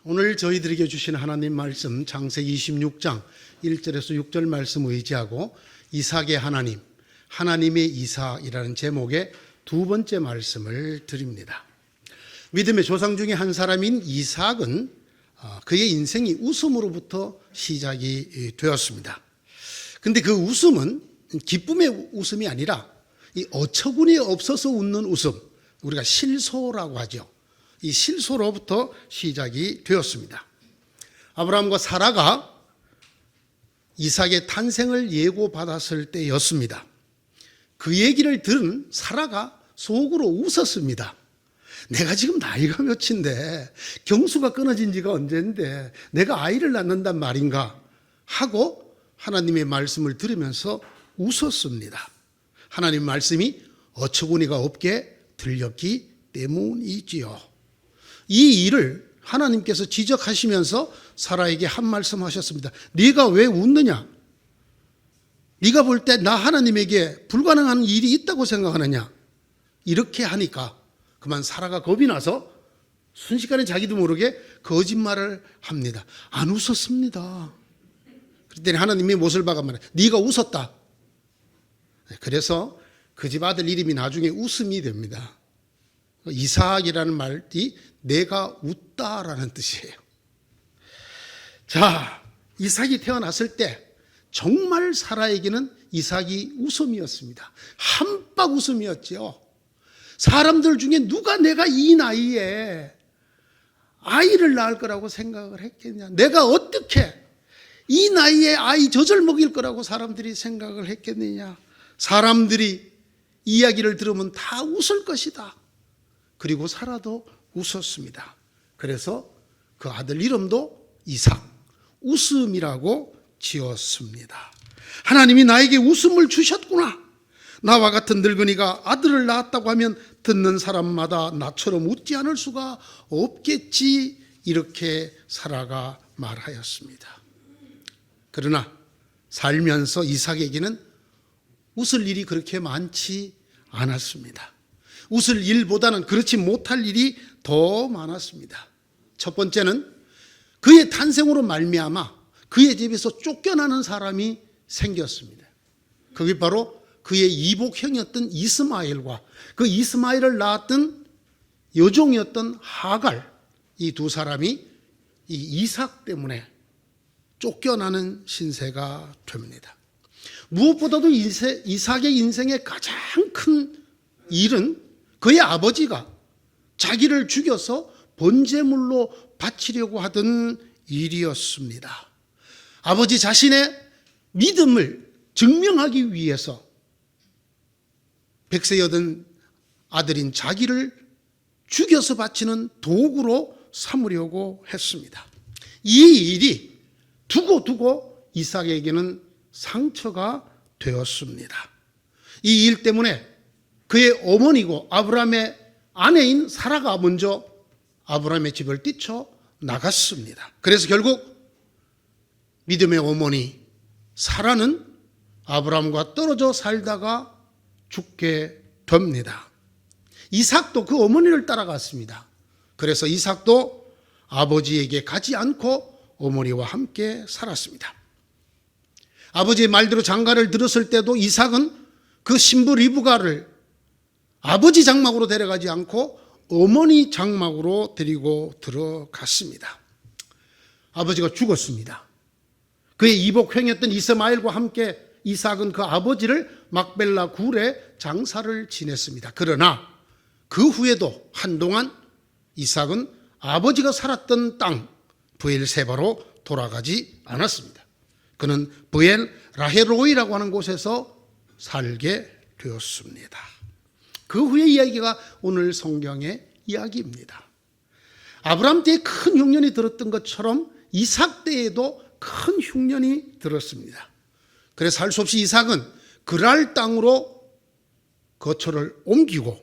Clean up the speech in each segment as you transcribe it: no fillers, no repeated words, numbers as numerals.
오늘 저희들에게 주신 하나님 말씀 창세기 26장 1절에서 6절 말씀 의지하고 이삭의 하나님, 하나님의 이삭이라는 제목의 두 번째 말씀을 드립니다. 믿음의 조상 중에 한 사람인 이삭은 그의 인생이 웃음으로부터 시작이 되었습니다. 근데 그 웃음은 기쁨의 웃음이 아니라 이 어처구니 없어서 웃는 웃음, 우리가 실소라고 하죠. 이 실소로부터 시작이 되었습니다. 아브라함과 사라가 이삭의 탄생을 예고받았을 때였습니다. 그 얘기를 들은 사라가 속으로 웃었습니다. 내가 지금 나이가 몇인데 경수가 끊어진 지가 언젠데 내가 아이를 낳는단 말인가 하고 하나님의 말씀을 들으면서 웃었습니다. 하나님 말씀이 어처구니가 없게 들렸기 때문이지요. 이 일을 하나님께서 지적하시면서 사라에게 한 말씀 하셨습니다. 네가 왜 웃느냐? 네가 볼 때 나 하나님에게 불가능한 일이 있다고 생각하느냐? 이렇게 하니까 그만 사라가 겁이 나서 순식간에 자기도 모르게 거짓말을 합니다. 안 웃었습니다. 그랬더니 하나님이 못을 박아 말해. 네가 웃었다. 그래서 그 집 아들 이름이 나중에 웃음이 됩니다. 이삭이라는 말이 내가 웃다라는 뜻이에요. 자, 이삭이 태어났을 때 정말 사라에게는 이삭이 웃음이었습니다. 한박 웃음이었죠. 사람들 중에 누가 내가 이 나이에 아이를 낳을 거라고 생각을 했겠냐. 내가 어떻게 이 나이에 아이 젖을 먹일 거라고 사람들이 생각을 했겠느냐. 사람들이 이야기를 들으면 다 웃을 것이다. 그리고 사라도 웃었습니다. 그래서 그 아들 이름도 이삭, 웃음이라고 지었습니다. 하나님이 나에게 웃음을 주셨구나. 나와 같은 늙은이가 아들을 낳았다고 하면 듣는 사람마다 나처럼 웃지 않을 수가 없겠지. 이렇게 사라가 말하였습니다. 그러나 살면서 이삭에게는 웃을 일이 그렇게 많지 않았습니다. 웃을 일보다는 그렇지 못할 일이 더 많았습니다. 첫 번째는 그의 탄생으로 말미암아 그의 집에서 쫓겨나는 사람이 생겼습니다. 그게 바로 그의 이복형이었던 이스마엘과 그 이스마엘을 낳았던 여종이었던 하갈, 이 두 사람이 이 이삭 때문에 쫓겨나는 신세가 됩니다. 무엇보다도 이삭의 인생의 가장 큰 일은 그의 아버지가 자기를 죽여서 번제물로 바치려고 하던 일이었습니다. 아버지 자신의 믿음을 증명하기 위해서 백세여든 아들인 자기를 죽여서 바치는 도구로 삼으려고 했습니다. 이 일이 두고 이삭에게는 상처가 되었습니다. 이 일 때문에 그의 어머니고 아브라함의 아내인 사라가 먼저 아브라함의 집을 뛰쳐 나갔습니다. 그래서 결국 믿음의 어머니 사라는 아브라함과 떨어져 살다가 죽게 됩니다. 이삭도 그 어머니를 따라갔습니다. 그래서 이삭도 아버지에게 가지 않고 어머니와 함께 살았습니다. 아버지의 말대로 장가를 들었을 때도 이삭은 그 신부 리브가를 아버지 장막으로 데려가지 않고 어머니 장막으로 데리고 들어갔습니다. 아버지가 죽었습니다. 그의 이복형이었던 이스마엘과 함께 이삭은 그 아버지를 막벨라 굴에 장사를 지냈습니다. 그러나 그 후에도 한동안 이삭은 아버지가 살았던 땅 브엘세바로 돌아가지 않았습니다. 그는 브엘 라헤로이라고 하는 곳에서 살게 되었습니다. 그 후의 이야기가 오늘 성경의 이야기입니다. 아브라함 때에 큰 흉년이 들었던 것처럼 이삭 때에도 큰 흉년이 들었습니다. 그래서 할 수 없이 이삭은 그랄 땅으로 거처를 옮기고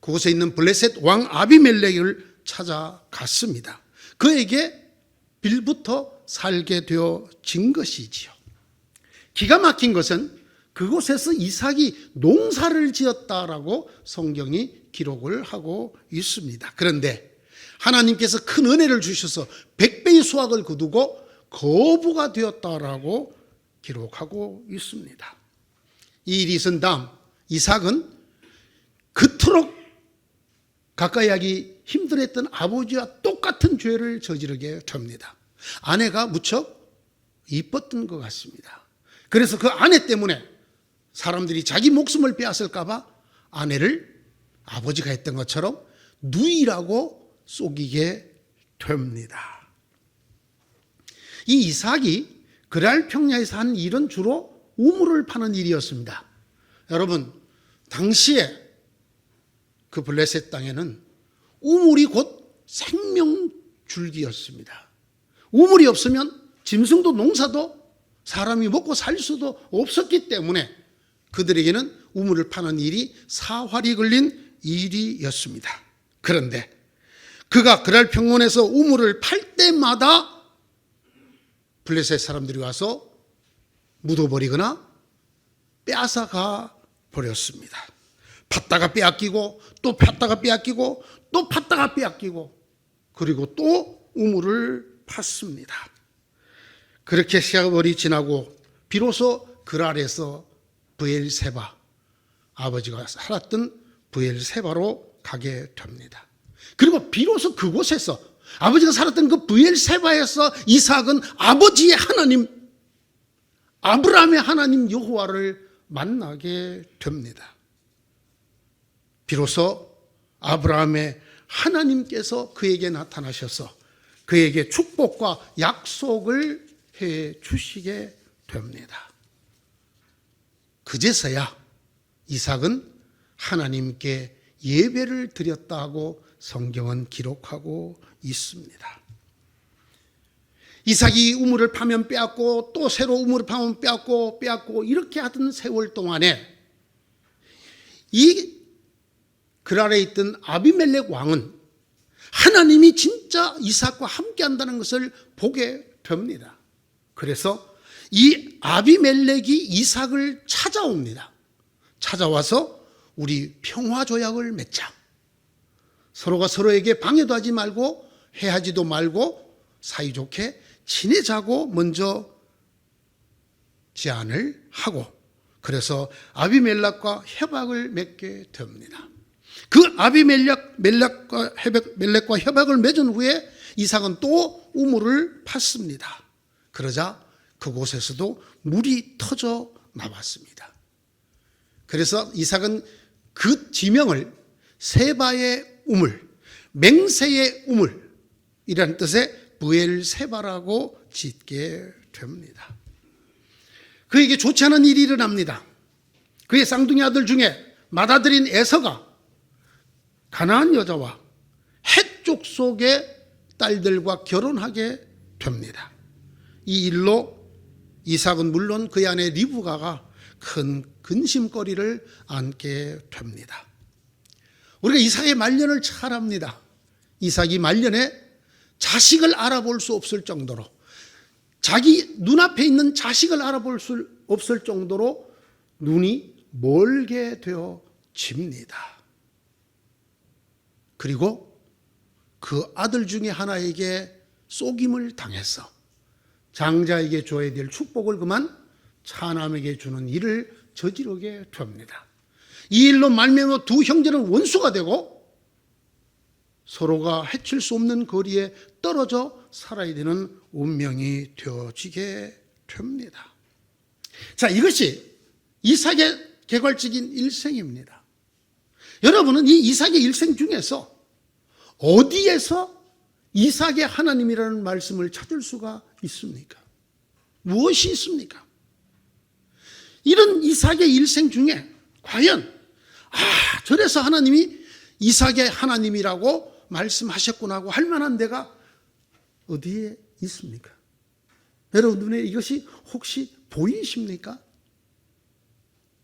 그곳에 있는 블레셋 왕 아비멜렉을 찾아갔습니다. 그에게 빌부터 살게 되어진 것이지요. 기가 막힌 것은 그곳에서 이삭이 농사를 지었다라고 성경이 기록을 하고 있습니다. 그런데 하나님께서 큰 은혜를 주셔서 100배의 수확을 거두고 거부가 되었다라고 기록하고 있습니다. 이 일이 있은 다음 이삭은 그토록 가까이 하기 힘들었던 아버지와 똑같은 죄를 저지르게 됩니다. 아내가 무척 이뻤던 것 같습니다. 그래서 그 아내 때문에 사람들이 자기 목숨을 빼앗을까 봐 아내를 아버지가 했던 것처럼 누이라고 속이게 됩니다. 이 이삭이 그랄 평야에서 한 일은 주로 우물을 파는 일이었습니다. 여러분, 당시에 그 블레셋 땅에는 우물이 곧 생명줄기였습니다. 우물이 없으면 짐승도 농사도 사람이 먹고 살 수도 없었기 때문에 그들에게는 우물을 파는 일이 사활이 걸린 일이었습니다. 그런데 그가 그랄 평원에서 우물을 팔 때마다 블레셋 사람들이 와서 묻어버리거나 빼앗아가 버렸습니다. 팠다가 빼앗기고 또 팠다가 빼앗기고 또 팠다가 빼앗기고 그리고 또 우물을 팠습니다. 그렇게 세월이 지나고 비로소 그랄에서 브엘세바, 아버지가 살았던 브엘세바로 가게 됩니다. 그리고 비로소 그곳에서 아버지가 살았던 그 브엘세바에서 이삭은 아버지의 하나님, 아브라함의 하나님 여호와를 만나게 됩니다. 비로소 아브라함의 하나님께서 그에게 나타나셔서 그에게 축복과 약속을 해 주시게 됩니다. 그제서야 이삭은 하나님께 예배를 드렸다고 성경은 기록하고 있습니다. 이삭이 우물을 파면 빼앗고 또 새로 우물을 파면 빼앗고 이렇게 하던 세월 동안에 이 그랄에 있던 아비멜렉 왕은 하나님이 진짜 이삭과 함께 한다는 것을 보게 됩니다. 그래서 이 아비멜렉이 이삭을 찾아옵니다. 찾아와서 우리 평화조약을 맺자. 서로가 서로에게 방해도 하지 말고 해하지도 말고 사이좋게 지내자고 먼저 제안을 하고 그래서 아비멜렉과 협약을 맺게 됩니다. 그 아비멜렉과 협약을 맺은 후에 이삭은 또 우물을 팠습니다. 그러자 그곳에서도 물이 터져 나왔습니다. 그래서 이삭은 그 지명을 세바의 우물, 맹세의 우물이라는 뜻의 브엘세바라고 짓게 됩니다. 그에게 좋지 않은 일이 일어납니다. 그의 쌍둥이 아들 중에 맏아들인 에서가 가나안 여자와 헷 족속의 딸들과 결혼하게 됩니다. 이 일로 이삭은 물론 그의 아내 리브가가 큰 근심거리를 안게 됩니다. 우리가 이삭의 말년을 잘 압니다. 이삭이 말년에 자식을 알아볼 수 없을 정도로 자기 눈앞에 있는 자식을 알아볼 수 없을 정도로 눈이 멀게 되어집니다. 그리고 그 아들 중에 하나에게 속임을 당해서 장자에게 줘야 될 축복을 그만 차남에게 주는 일을 저지르게 됩니다. 이 일로 말미암아 두 형제는 원수가 되고 서로가 해칠 수 없는 거리에 떨어져 살아야 되는 운명이 되어지게 됩니다. 자, 이것이 이삭의 개괄적인 일생입니다. 여러분은 이 이삭의 일생 중에서 어디에서 이삭의 하나님이라는 말씀을 찾을 수가 있습니까? 무엇이 있습니까? 이런 이삭의 일생 중에 과연 저래서 하나님이 이삭의 하나님이라고 말씀하셨구나 하고 할 만한 데가 어디에 있습니까? 여러분 눈에 이것이 혹시 보이십니까?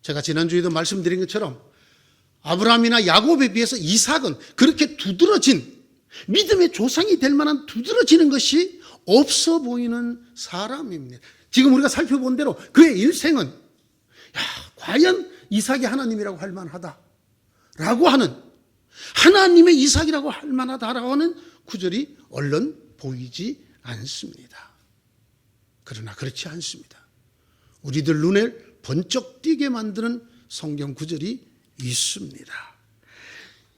제가 지난주에도 말씀드린 것처럼 아브라함이나 야곱에 비해서 이삭은 그렇게 두드러진 믿음의 조상이 될 만한 두드러지는 것이 없어 보이는 사람입니다. 지금 우리가 살펴본 대로 그의 일생은 과연 이삭이 하나님이라고 할 만하다라고 하는 하나님의 이삭이라고 할 만하다라고 하는 구절이 얼른 보이지 않습니다. 그러나 그렇지 않습니다. 우리들 눈에 번쩍 띄게 만드는 성경 구절이 있습니다.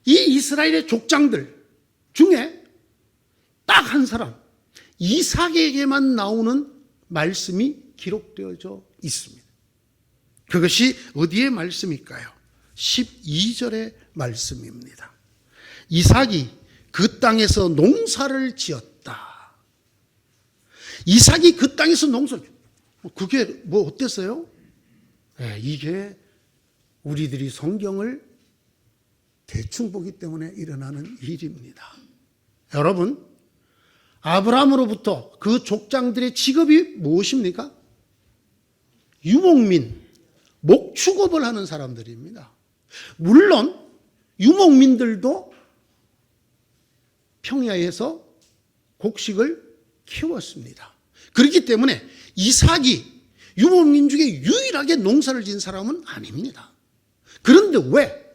이 이스라엘의 족장들 중에 딱 한 사람, 이삭에게만 나오는 말씀이 기록되어져 있습니다. 그것이 어디의 말씀일까요? 12절의 말씀입니다. 이삭이 그 땅에서 농사를 지었다. 이삭이 그 땅에서 농사를 그게 뭐 어땠어요? 네, 이게 우리들이 성경을 대충 보기 때문에 일어나는 일입니다. 여러분, 아브라함으로부터 그 족장들의 직업이 무엇입니까? 유목민, 목축업을 하는 사람들입니다. 물론 유목민들도 평야에서 곡식을 키웠습니다. 그렇기 때문에 이삭이 유목민 중에 유일하게 농사를 지은 사람은 아닙니다. 그런데 왜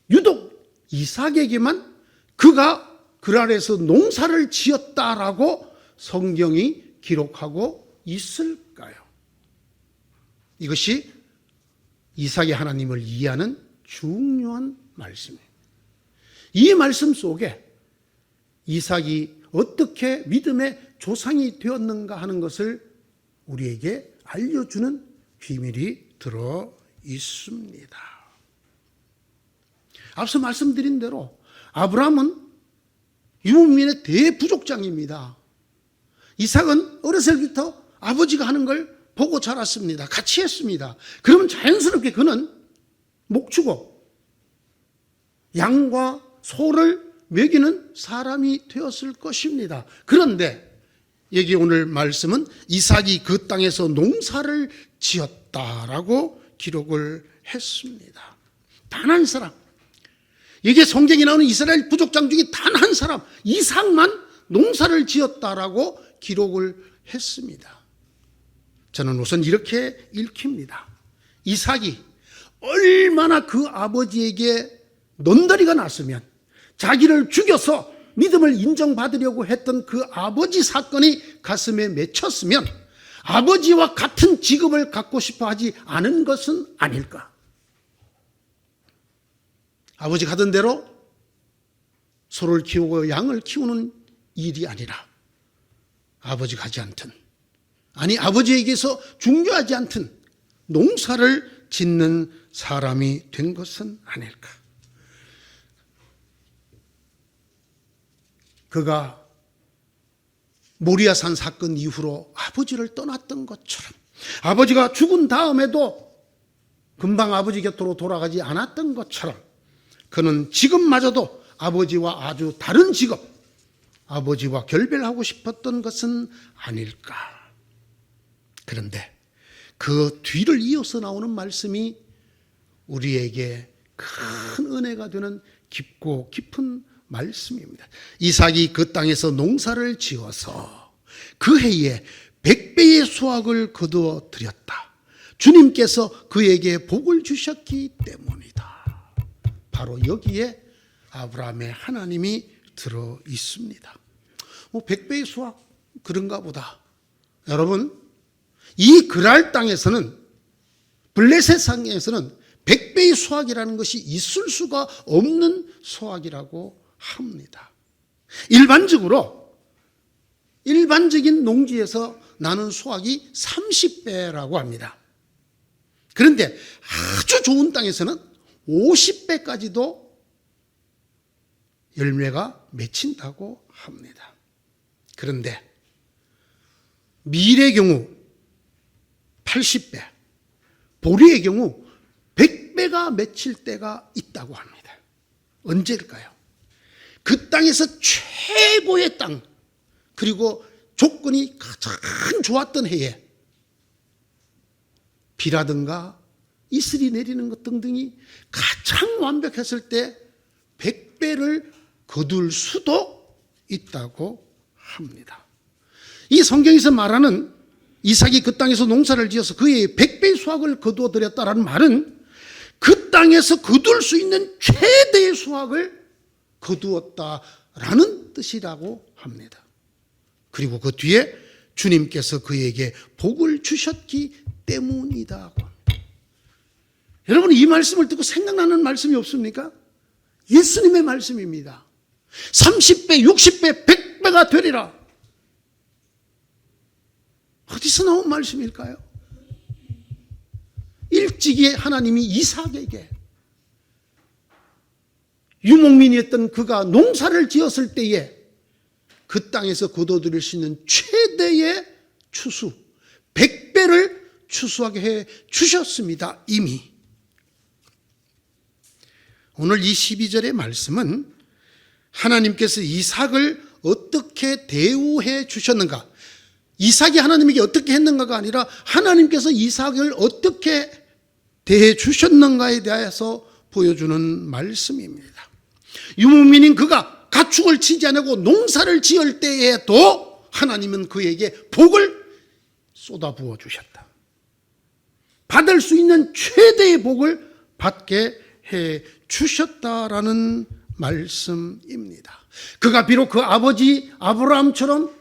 유독 이삭에게만 그가 그랄에서 농사를 지었다라고 성경이 기록하고 있을까요? 이것이 이삭의 하나님을 이해하는 중요한 말씀이에요. 이 말씀 속에 이삭이 어떻게 믿음의 조상이 되었는가 하는 것을 우리에게 알려주는 비밀이 들어 있습니다. 앞서 말씀드린 대로 아브라함은 유목민의 대부족장입니다. 이삭은 어렸을 때부터 아버지가 하는 걸 보고 자랐습니다. 같이 했습니다. 그러면 자연스럽게 그는 목축업, 양과 소를 먹이는 사람이 되었을 것입니다. 그런데 여기 오늘 말씀은 이삭이 그 땅에서 농사를 지었다라고 기록을 했습니다. 단 한 사람, 이게 성경에 나오는 이스라엘 부족장 중에 단 한 사람, 이삭만 농사를 지었다라고 기록을 했습니다. 저는 우선 이렇게 읽힙니다. 이삭이 얼마나 그 아버지에게 논더리가 났으면, 자기를 죽여서 믿음을 인정받으려고 했던 그 아버지 사건이 가슴에 맺혔으면 아버지와 같은 직업을 갖고 싶어 하지 않은 것은 아닐까? 아버지 가던 대로 소를 키우고 양을 키우는 일이 아니라 아버지 가지 않든, 아니 아버지에게서 중요하지 않든 농사를 짓는 사람이 된 것은 아닐까? 그가 모리아산 사건 이후로 아버지를 떠났던 것처럼, 아버지가 죽은 다음에도 금방 아버지 곁으로 돌아가지 않았던 것처럼, 그는 지금마저도 아버지와 아주 다른 직업, 아버지와 결별하고 싶었던 것은 아닐까. 그런데 그 뒤를 이어서 나오는 말씀이 우리에게 큰 은혜가 되는 깊고 깊은 말씀입니다. 이삭이 그 땅에서 농사를 지어서 그 해에 100배의 수확을 거두어 드렸다. 주님께서 그에게 복을 주셨기 때문이다. 바로 여기에 아브라함의 하나님이 들어 있습니다. 100배의 수확 그런가 보다. 여러분, 이 그랄 땅에서는, 블레셋 상에서는 100배의 수확이라는 것이 있을 수가 없는 수확이라고 합니다. 일반적인 농지에서 나는 수확이 30배라고 합니다. 그런데 아주 좋은 땅에서는 50배까지도 열매가 맺힌다고 합니다. 그런데 밀의 경우 80배, 보리의 경우 100배가 맺힐 때가 있다고 합니다. 언제일까요? 그 땅에서 최고의 땅, 그리고 조건이 가장 좋았던 해에 비라든가 이슬이 내리는 것 등등이 가장 완벽했을 때 100배를 거둘 수도 있다고 합니다. 이 성경에서 말하는 이삭이 그 땅에서 농사를 지어서 그의 100배의 수확을 거두어 드렸다라는 말은 그 땅에서 거둘 수 있는 최대의 수확을 거두었다라는 그 뜻이라고 합니다. 그리고 그 뒤에 주님께서 그에게 복을 주셨기 때문이라고 합니다. 여러분, 이 말씀을 듣고 생각나는 말씀이 없습니까? 예수님의 말씀입니다. 30배, 60배, 100배가 되리라. 어디서 나온 말씀일까요? 일찍이 하나님이 이삭에게, 유목민이었던 그가 농사를 지었을 때에 그 땅에서 거둬들일 수 있는 최대의 추수, 100배를 추수하게 해 주셨습니다. 이미. 오늘 이 12절의 말씀은 하나님께서 이삭을 어떻게 대우해 주셨는가, 이삭이 하나님에게 어떻게 했는가가 아니라 하나님께서 이삭을 어떻게 대해 주셨는가에 대해서 보여주는 말씀입니다. 유목민인 그가 가축을 치지 않고 농사를 지을 때에도 하나님은 그에게 복을 쏟아부어 주셨다. 받을 수 있는 최대의 복을 받게 해 주셨다라는 말씀입니다. 그가 비록 그 아버지 아브라함처럼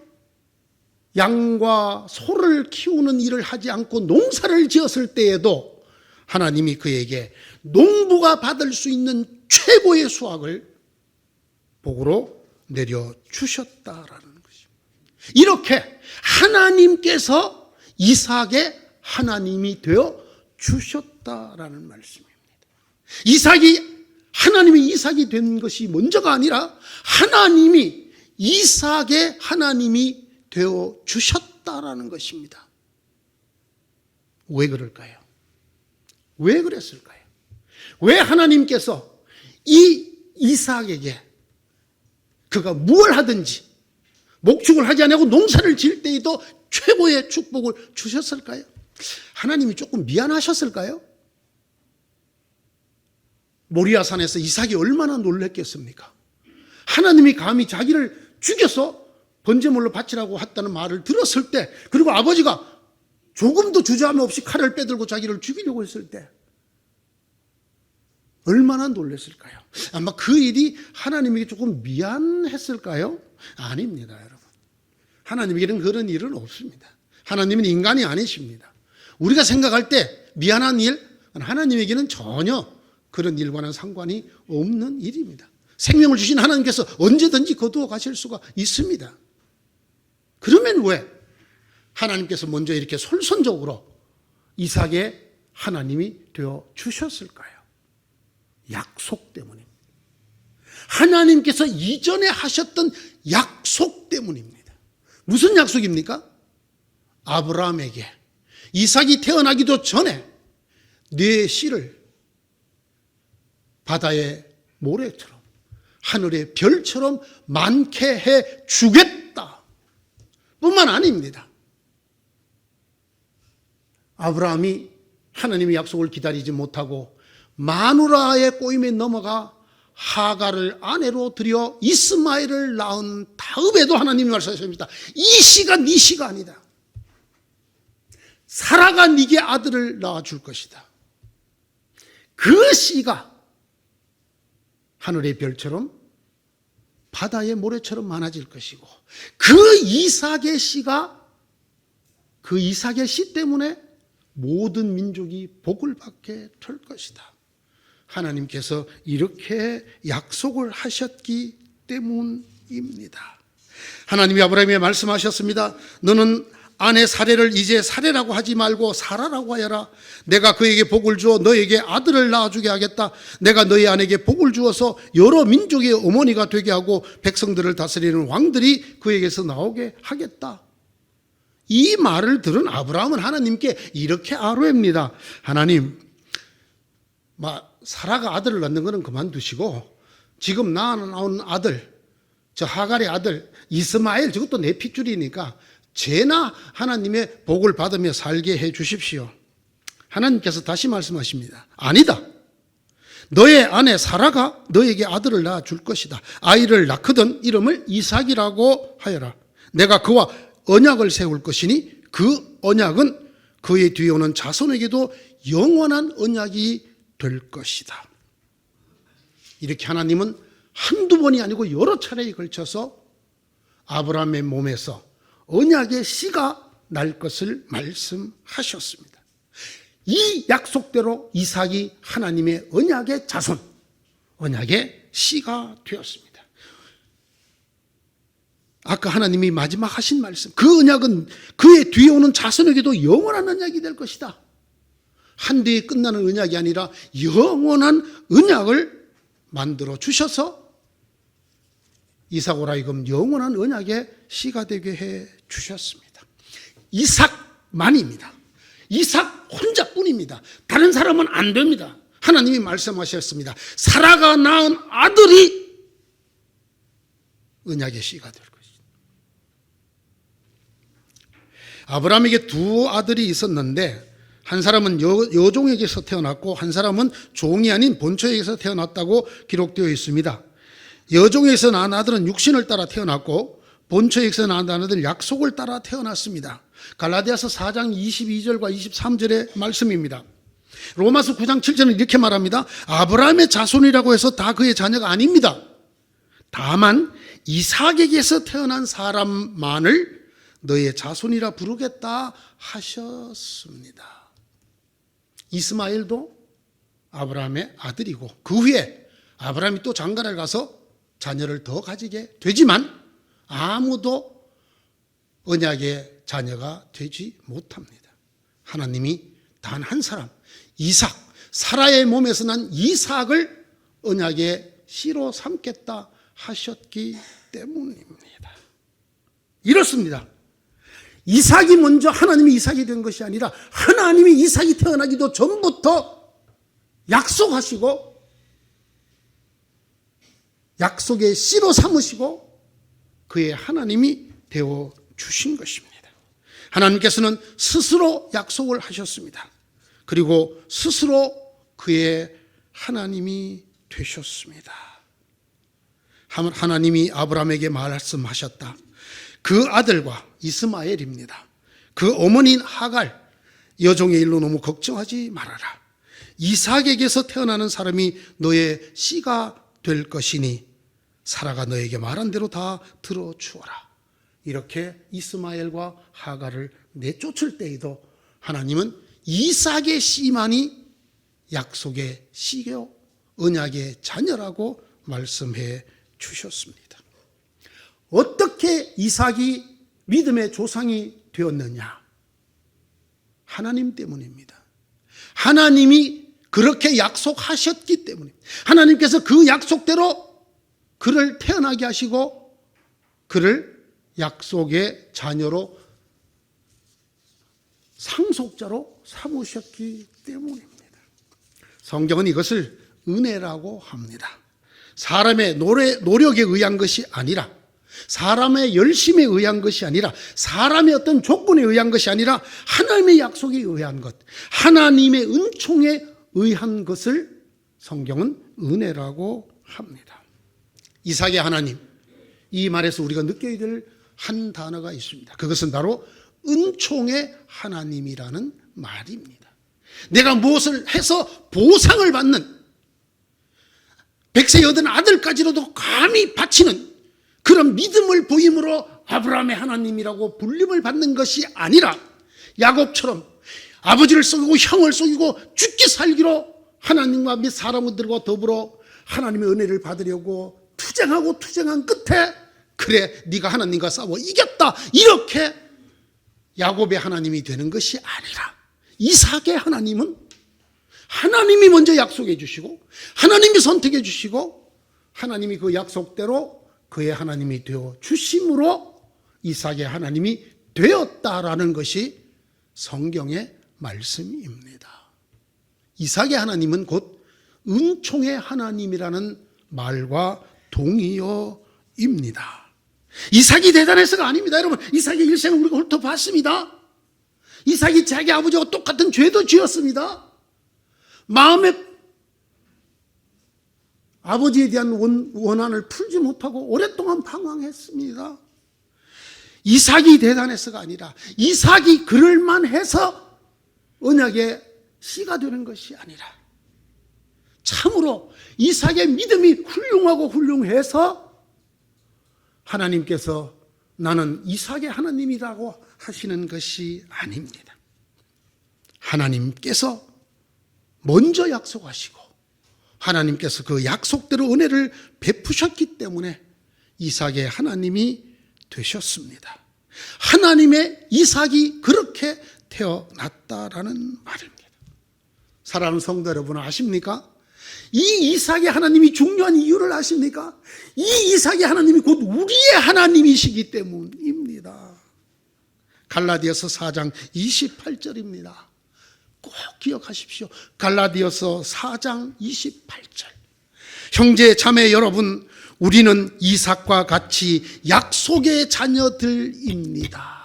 양과 소를 키우는 일을 하지 않고 농사를 지었을 때에도 하나님이 그에게 농부가 받을 수 있는 최고의 수확을 복으로 내려주셨다라는 것입니다. 이렇게 하나님께서 이삭의 하나님이 되어 주셨다라는 말씀입니다. 하나님이 이삭이 된 것이 먼저가 아니라 하나님이 이삭의 하나님이 되어 주셨다라는 것입니다. 왜 그럴까요? 왜 그랬을까요? 왜 하나님께서 이 이삭에게 그가 무엇을 하든지 목축을 하지 않고 농사를 지을 때에도 최고의 축복을 주셨을까요? 하나님이 조금 미안하셨을까요? 모리아산에서 이삭이 얼마나 놀랬겠습니까? 하나님이 감히 자기를 죽여서 번제물로 바치라고 했다는 말을 들었을 때, 그리고 아버지가 조금도 주저함 없이 칼을 빼들고 자기를 죽이려고 했을 때 얼마나 놀랐을까요? 아마 그 일이 하나님에게 조금 미안했을까요? 아닙니다, 여러분. 하나님에게는 그런 일은 없습니다. 하나님은 인간이 아니십니다. 우리가 생각할 때 미안한 일, 하나님에게는 전혀 그런 일과는 상관이 없는 일입니다. 생명을 주신 하나님께서 언제든지 거두어 가실 수가 있습니다. 그러면 왜 하나님께서 먼저 이렇게 솔선적으로 이삭의 하나님이 되어 주셨을까요? 약속 때문입니다. 하나님께서 이전에 하셨던 약속 때문입니다. 무슨 약속입니까? 아브라함에게 이삭이 태어나기도 전에 네 씨를 바다의 모래처럼 하늘의 별처럼 많게 해 주겠다 뿐만 아닙니다. 아브라함이 하나님의 약속을 기다리지 못하고 마누라의 꼬임에 넘어가 하갈을 아내로 들여 이스마엘을 낳은 다음에도 하나님이 말씀하십니다. 이 씨가 네 씨가 아니다. 사라가 네게 아들을 낳아줄 것이다. 그 씨가 하늘의 별처럼 바다의 모래처럼 많아질 것이고, 그 이삭의 씨가, 그 이삭의 씨 때문에 모든 민족이 복을 받게 될 것이다. 하나님께서 이렇게 약속을 하셨기 때문입니다. 하나님이 아브라함에게 말씀하셨습니다. 너는 아내 사레를 이제 사레라고 하지 말고 사라라고 하여라. 내가 그에게 복을 주어 너에게 아들을 낳아주게 하겠다. 내가 너희 아내에게 복을 주어서 여러 민족의 어머니가 되게 하고 백성들을 다스리는 왕들이 그에게서 나오게 하겠다. 이 말을 들은 아브라함은 하나님께 이렇게 아뢰입니다. 하나님, 사라가 아들을 낳는 것은 그만두시고 지금 낳은 아들, 저 하갈의 아들 이스마엘, 저것도 내 핏줄이니까 죄나 하나님의 복을 받으며 살게 해 주십시오. 하나님께서 다시 말씀하십니다. 아니다. 너의 아내 사라가 너에게 아들을 낳아 줄 것이다. 아이를 낳거든 이름을 이삭이라고 하여라. 내가 그와 언약을 세울 것이니 그 언약은 그의 뒤에 오는 자손에게도 영원한 언약이 될 것이다. 이렇게 하나님은 한두 번이 아니고 여러 차례에 걸쳐서 아브라함의 몸에서 언약의 씨가 날 것을 말씀하셨습니다. 이 약속대로 이삭이 하나님의 언약의 자손, 언약의 씨가 되었습니다. 아까 하나님이 마지막 하신 말씀, 그 언약은 그의 뒤에 오는 자손에게도 영원한 언약이 될 것이다. 한 뒤에 끝나는 언약이 아니라 영원한 언약을 만들어 주셔서 이삭으로 하여금 영원한 언약의 씨가 되게 해 주셨습니다. 이삭만입니다. 이삭 혼자뿐입니다. 다른 사람은 안 됩니다. 하나님이 말씀하셨습니다. 사라가 낳은 아들이 언약의 씨가 될 것이다. 아브라함에게 두 아들이 있었는데 한 사람은 여종에게서 태어났고 한 사람은 종이 아닌 본처에게서 태어났다고 기록되어 있습니다. 여종에게서 낳은 아들은 육신을 따라 태어났고 본처에게서 낳은 아들은 약속을 따라 태어났습니다. 갈라디아서 4장 22절과 23절의 말씀입니다. 로마서 9장 7절은 이렇게 말합니다. 아브라함의 자손이라고 해서 다 그의 자녀가 아닙니다. 다만 이삭에게서 태어난 사람만을 너의 자손이라 부르겠다 하셨습니다. 이스마엘도 아브라함의 아들이고 그 후에 아브라함이 또 장가를 가서 자녀를 더 가지게 되지만 아무도 언약의 자녀가 되지 못합니다. 하나님이 단 한 사람, 이삭, 사라의 몸에서 난 이삭을 언약의 씨로 삼겠다 하셨기 때문입니다. 이렇습니다. 이삭이 먼저 하나님이 이삭이 된 것이 아니라 하나님이 이삭이 태어나기도 전부터 약속하시고 약속의 씨로 삼으시고 그의 하나님이 되어 주신 것입니다. 하나님께서는 스스로 약속을 하셨습니다. 그리고 스스로 그의 하나님이 되셨습니다. 하나님이 아브라함에게 말씀하셨다. 그 아들과 이스마엘입니다. 그 어머니인 하갈, 여종의 일로 너무 걱정하지 말아라. 이삭에게서 태어나는 사람이 너의 씨가 될 것이니 사라가 너에게 말한 대로 다 들어주어라. 이렇게 이스마엘과 하갈을 내쫓을 때에도 하나님은 이삭의 씨만이 약속의 씨요 언약의 자녀라고 말씀해 주셨습니다. 어떻게 이삭이 믿음의 조상이 되었느냐? 하나님 때문입니다. 하나님이 그렇게 약속하셨기 때문에 하나님께서 그 약속대로 그를 태어나게 하시고 그를 약속의 자녀로 상속자로 삼으셨기 때문입니다. 성경은 이것을 은혜라고 합니다. 사람의 노력에 의한 것이 아니라 사람의 열심에 의한 것이 아니라 사람의 어떤 조건에 의한 것이 아니라 하나님의 약속에 의한 것, 하나님의 은총에 의한 것을 성경은 은혜라고 합니다. 이삭의 하나님, 이 말에서 우리가 느껴야 될 한 단어가 있습니다. 그것은 바로 은총의 하나님이라는 말입니다. 내가 무엇을 해서 보상을 받는 100세 여든 아들까지로도 감히 바치는 그런 믿음을 보임으로 아브라함의 하나님이라고 불림을 받는 것이 아니라 야곱처럼 아버지를 속이고 형을 속이고 죽기 살기로 하나님과 및 사람들과 더불어 하나님의 은혜를 받으려고 투쟁한 끝에 그래 네가 하나님과 싸워 이겼다 이렇게 야곱의 하나님이 되는 것이 아니라 이삭의 하나님은 하나님이 먼저 약속해 주시고 하나님이 선택해 주시고 하나님이 그 약속대로 그의 하나님이 되어 주심으로 이삭의 하나님이 되었다라는 것이 성경의 말씀입니다. 이삭의 하나님은 곧 은총의 하나님이라는 말과 동의어입니다. 이삭이 대단해서가 아닙니다. 여러분, 이삭의 일생을 우리가 훑어봤습니다. 이삭이 자기 아버지와 똑같은 죄도 지었습니다. 마음에 아버지에 대한 원한을 풀지 못하고 오랫동안 방황했습니다. 이삭이 대단해서가 아니라 이삭이 그럴만 해서 언약의 씨가 되는 것이 아니라 참으로 이삭의 믿음이 훌륭하고 훌륭해서 하나님께서 나는 이삭의 하나님이라고 하시는 것이 아닙니다. 하나님께서 먼저 약속하시고 하나님께서 그 약속대로 은혜를 베푸셨기 때문에 이삭의 하나님이 되셨습니다. 하나님의 이삭이 그렇게 태어났다라는 말입니다. 사랑하는 성도 여러분, 아십니까? 이 이삭의 하나님이 중요한 이유를 아십니까? 이 이삭의 하나님이 곧 우리의 하나님이시기 때문입니다. 갈라디아서 4장 28절입니다. 꼭 기억하십시오. 갈라디아서 4장 28절. 형제 자매 여러분, 우리는 이삭과 같이 약속의 자녀들입니다.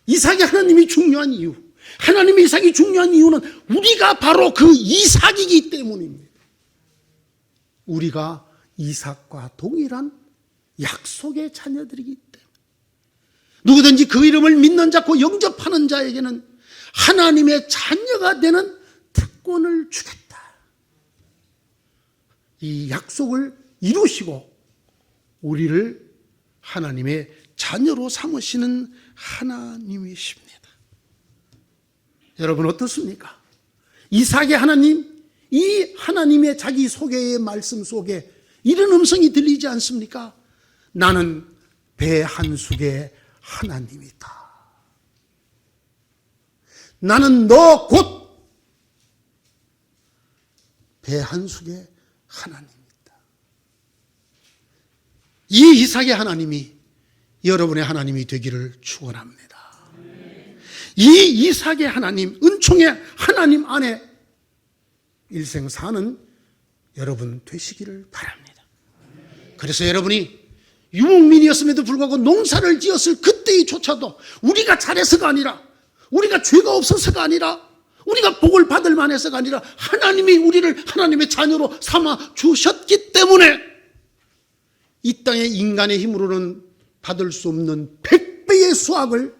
이삭의 하나님이 중요한 이유, 하나님의 이삭이 중요한 이유는 우리가 바로 그 이삭이기 때문입니다. 우리가 이삭과 동일한 약속의 자녀들이기 때문에 누구든지 그 이름을 믿는 자, 그 영접하는 자에게는 하나님의 자녀가 되는 특권을 주겠다. 이 약속을 이루시고 우리를 하나님의 자녀로 삼으시는 하나님이십니다. 여러분 어떻습니까? 이삭의 하나님, 이 하나님의 자기 소개의 말씀 속에 이런 음성이 들리지 않습니까? 나는 배 한 숙의 하나님이다. 나는 너 곧 배 한 숙의 하나님이다. 이 이삭의 하나님이 여러분의 하나님이 되기를 축원합니다. 이 이삭의 하나님, 은총의 하나님 안에 일생 사는 여러분 되시기를 바랍니다. 그래서 여러분이 유목민이었음에도 불구하고 농사를 지었을 그때조차도 우리가 잘해서가 아니라, 우리가 죄가 없어서가 아니라, 우리가 복을 받을 만해서가 아니라 하나님이 우리를 하나님의 자녀로 삼아 주셨기 때문에 이 땅의 인간의 힘으로는 받을 수 없는 100배의 수확을,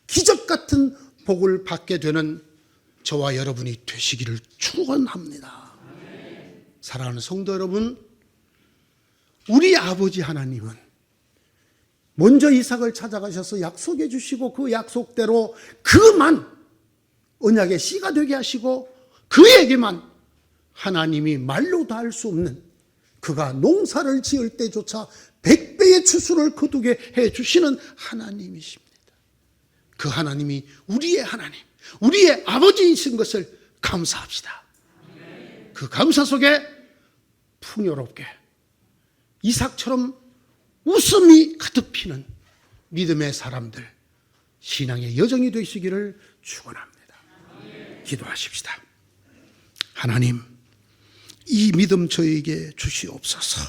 기적 같은 복을 받게 되는 저와 여러분이 되시기를 축원합니다. 사랑하는 성도 여러분, 우리 아버지 하나님은 먼저 이삭을 찾아가셔서 약속해 주시고 그 약속대로 그만 언약의 씨가 되게 하시고 그에게만 하나님이 말로도 할 수 없는, 그가 농사를 지을 때조차 100배의 추수를 거두게 해 주시는 하나님이십니다. 그 하나님이 우리의 하나님, 우리의 아버지이신 것을 감사합시다. 그 감사 속에 풍요롭게 이삭처럼 웃음이 가득 피는 믿음의 사람들, 신앙의 여정이 되시기를 축원합니다. 기도하십시다. 하나님, 이 믿음 저에게 주시옵소서.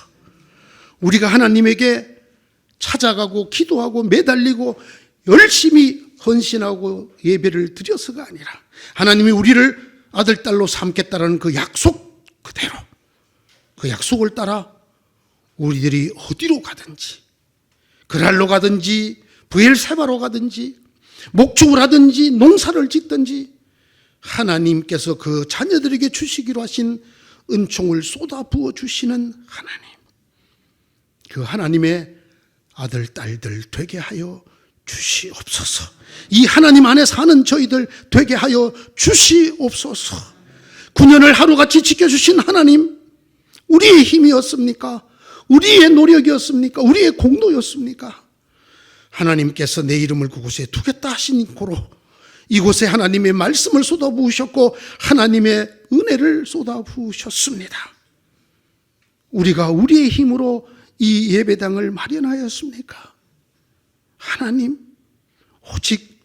우리가 하나님에게 찾아가고 기도하고 매달리고 열심히 헌신하고 예배를 드려서가 아니라 하나님이 우리를 아들, 딸로 삼겠다라는 그 약속 그대로, 그 약속을 따라 우리들이 어디로 가든지, 그랄로 가든지 브엘세바로 가든지 목축을 하든지 농사를 짓든지 하나님께서 그 자녀들에게 주시기로 하신 은총을 쏟아부어 주시는 하나님, 그 하나님의 아들, 딸들 되게 하여 주시옵소서. 이 하나님 안에 사는 저희들 되게 하여 주시옵소서. 9년을 하루같이 지켜주신 하나님, 우리의 힘이었습니까? 우리의 노력이었습니까? 우리의 공로였습니까? 하나님께서 내 이름을 그곳에 두겠다 하신 고로 이곳에 하나님의 말씀을 쏟아부으셨고 하나님의 은혜를 쏟아부으셨습니다. 우리가 우리의 힘으로 이 예배당을 마련하였습니까? 하나님, 오직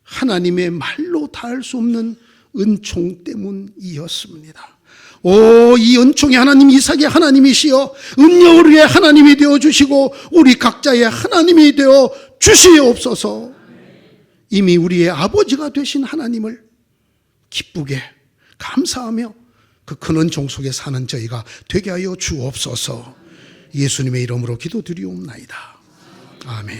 하나님의 말로 다할 수 없는 은총 때문이었습니다. 오, 이 은총의 하나님, 이삭의 하나님이시여 음녀우리의 하나님이 되어주시고 우리 각자의 하나님이 되어 주시옵소서. 이미 우리의 아버지가 되신 하나님을 기쁘게 감사하며 그 큰 은총 속에 사는 저희가 되게 하여 주옵소서. 예수님의 이름으로 기도드리옵나이다. 아멘.